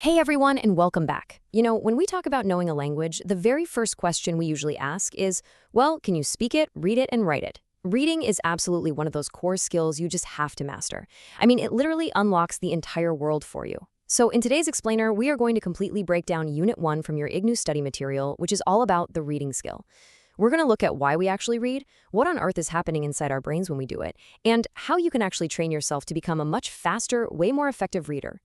Hey everyone, and welcome back. When we talk about knowing a language, the very first question we usually ask is, well, can you speak it, read it, and write it? Reading is absolutely one of those core skills you just have to master. It literally unlocks the entire world for you. So in today's explainer, we are going to completely break down Unit 1 from your IGNOU study material, which is all about the reading skill. We're going to look at why we actually read, what on earth is happening inside our brains when we do it, and how you can actually train yourself to become a much faster, way more effective reader.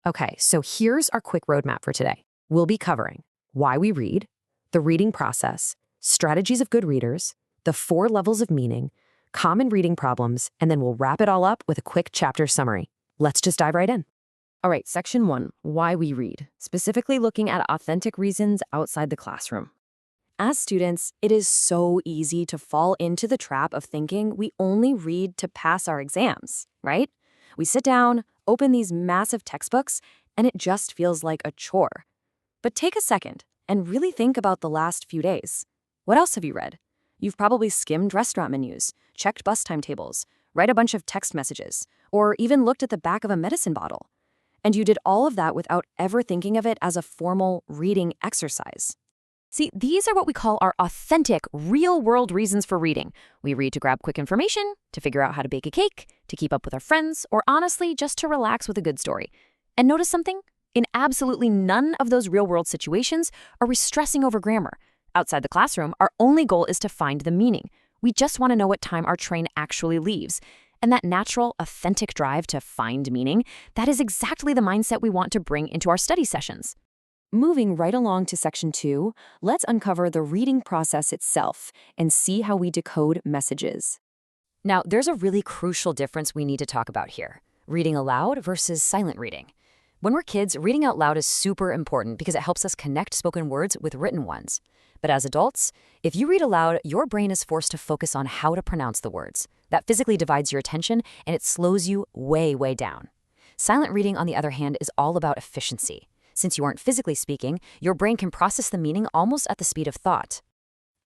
Okay, so here's our quick roadmap for today. We'll be covering why we read, the reading process, strategies of good readers, the 4 levels of meaning, common reading problems, and then we'll wrap it all up with a quick chapter summary. Let's just dive right in. All right, section 1, why we read, specifically looking at authentic reasons outside the classroom. As students, it is so easy to fall into the trap of thinking we only read to pass our exams, right? We sit down, open these massive textbooks, and it just feels like a chore. But take a second and really think about the last few days. What else have you read? You've probably skimmed restaurant menus, checked bus timetables, read a bunch of text messages, or even looked at the back of a medicine bottle. And you did all of that without ever thinking of it as a formal reading exercise. See, these are what we call our authentic, real-world reasons for reading. We read to grab quick information, to figure out how to bake a cake, to keep up with our friends, or honestly, just to relax with a good story. And notice something? In absolutely none of those real-world situations are we stressing over grammar. Outside the classroom, our only goal is to find the meaning. We just want to know what time our train actually leaves. And that natural, authentic drive to find meaning, that is exactly the mindset we want to bring into our study sessions. Moving right along to section 2, let's uncover the reading process itself and see how we decode messages. Now, there's a really crucial difference we need to talk about here: reading aloud versus silent reading. When we're kids, reading out loud is super important because it helps us connect spoken words with written ones. But as adults, if you read aloud, your brain is forced to focus on how to pronounce the words. That physically divides your attention and it slows you way, way down. Silent reading, on the other hand, is all about efficiency. Since you aren't physically speaking, your brain can process the meaning almost at the speed of thought.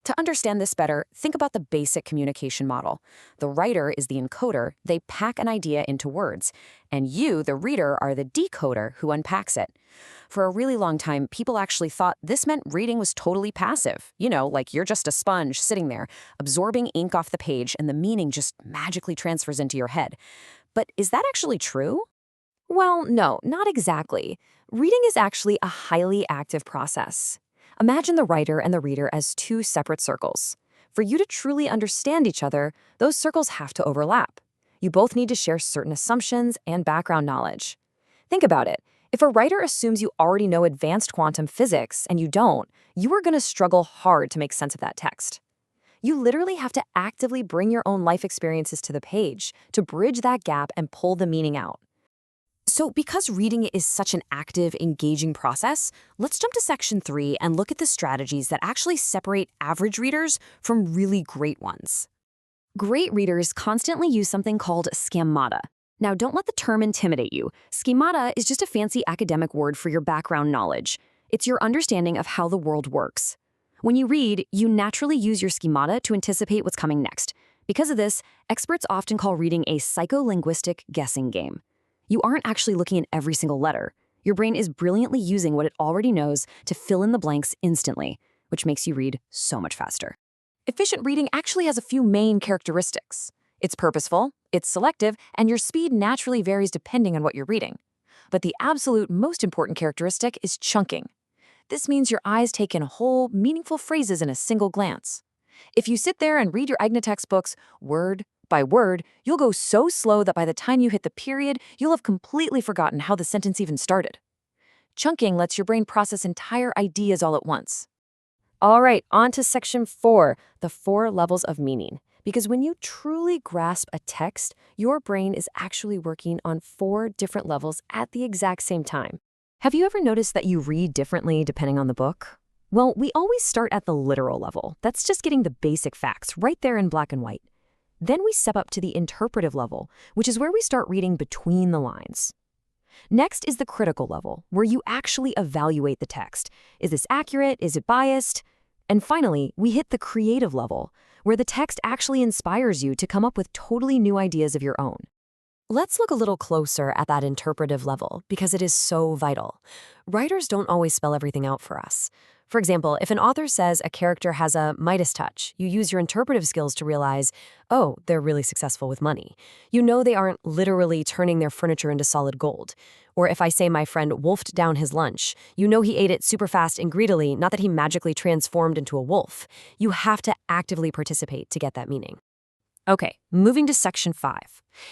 To understand this better, think about the basic communication model. The writer is the encoder, they pack an idea into words, and you, the reader, are the decoder who unpacks it. For a really long time, people actually thought this meant reading was totally passive. Like you're just a sponge sitting there, absorbing ink off the page, and the meaning just magically transfers into your head. But is that actually true? Well, no, not exactly. Reading is actually a highly active process. Imagine the writer and the reader as 2 separate circles. For you to truly understand each other, those circles have to overlap. You both need to share certain assumptions and background knowledge. Think about it. If a writer assumes you already know advanced quantum physics and you don't, you are going to struggle hard to make sense of that text. You literally have to actively bring your own life experiences to the page to bridge that gap and pull the meaning out. So because reading is such an active, engaging process, let's jump to section 3 and look at the strategies that actually separate average readers from really great ones. Great readers constantly use something called schemata. Now, don't let the term intimidate you. Schemata is just a fancy academic word for your background knowledge. It's your understanding of how the world works. When you read, you naturally use your schemata to anticipate what's coming next. Because of this, experts often call reading a psycholinguistic guessing game. You aren't actually looking at every single letter. Your brain is brilliantly using what it already knows to fill in the blanks instantly, which makes you read so much faster. Efficient reading actually has a few main characteristics. It's purposeful, it's selective, and your speed naturally varies depending on what you're reading. But the absolute most important characteristic is chunking. This means your eyes take in whole, meaningful phrases in a single glance. If you sit there and read your IGNOU textbooks word by word, you'll go so slow that by the time you hit the period, you'll have completely forgotten how the sentence even started. Chunking lets your brain process entire ideas all at once. All right, on to section 4, the 4 levels of meaning. Because when you truly grasp a text, your brain is actually working on 4 different levels at the exact same time. Have you ever noticed that you read differently depending on the book? Well, we always start at the literal level. That's just getting the basic facts right there in black and white. Then we step up to the interpretive level, which is where we start reading between the lines. Next is the critical level, where you actually evaluate the text. Is this accurate? Is it biased? And finally, we hit the creative level, where the text actually inspires you to come up with totally new ideas of your own. Let's look a little closer at that interpretive level because it is so vital. Writers don't always spell everything out for us. For example, if an author says a character has a Midas touch, you use your interpretive skills to realize, oh, they're really successful with money. You know they aren't literally turning their furniture into solid gold. Or if I say my friend wolfed down his lunch, you know he ate it super fast and greedily, not that he magically transformed into a wolf. You have to actively participate to get that meaning. Okay, moving to section 5.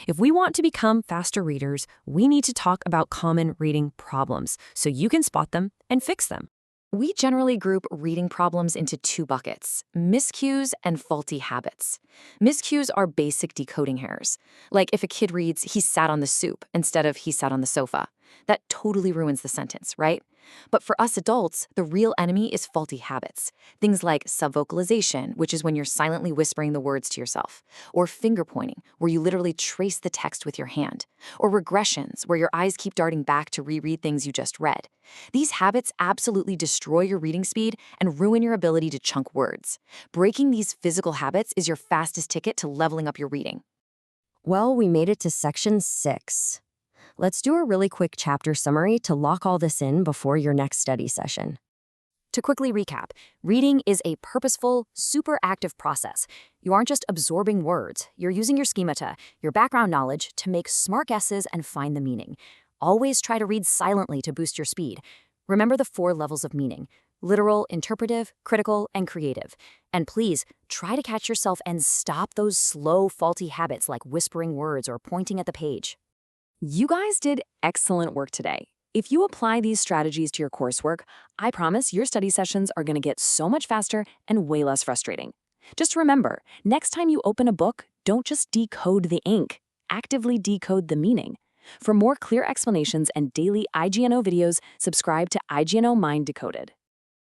If we want to become faster readers, we need to talk about common reading problems so you can spot them and fix them. We generally group reading problems into 2 buckets, miscues and faulty habits. Miscues are basic decoding errors. Like if a kid reads, he sat on the soup instead of he sat on the sofa. That totally ruins the sentence, right? But for us adults, the real enemy is faulty habits. Things like subvocalization, which is when you're silently whispering the words to yourself, or finger pointing, where you literally trace the text with your hand, or regressions, where your eyes keep darting back to reread things you just read. These habits absolutely destroy your reading speed and ruin your ability to chunk words. Breaking these physical habits is your fastest ticket to leveling up your reading. Well, we made it to section 6. Let's do a really quick chapter summary to lock all this in before your next study session. To quickly recap, reading is a purposeful, super active process. You aren't just absorbing words, you're using your schemata, your background knowledge, to make smart guesses and find the meaning. Always try to read silently to boost your speed. Remember the 4 levels of meaning: literal, interpretive, critical, and creative. And please, try to catch yourself and stop those slow, faulty habits like whispering words or pointing at the page. You guys did excellent work today. If you apply these strategies to your coursework, I promise your study sessions are going to get so much faster and way less frustrating. Just remember, next time you open a book, don't just decode the ink, actively decode the meaning. For more clear explanations and daily IGNO videos, subscribe to IGNO Mind Decoded.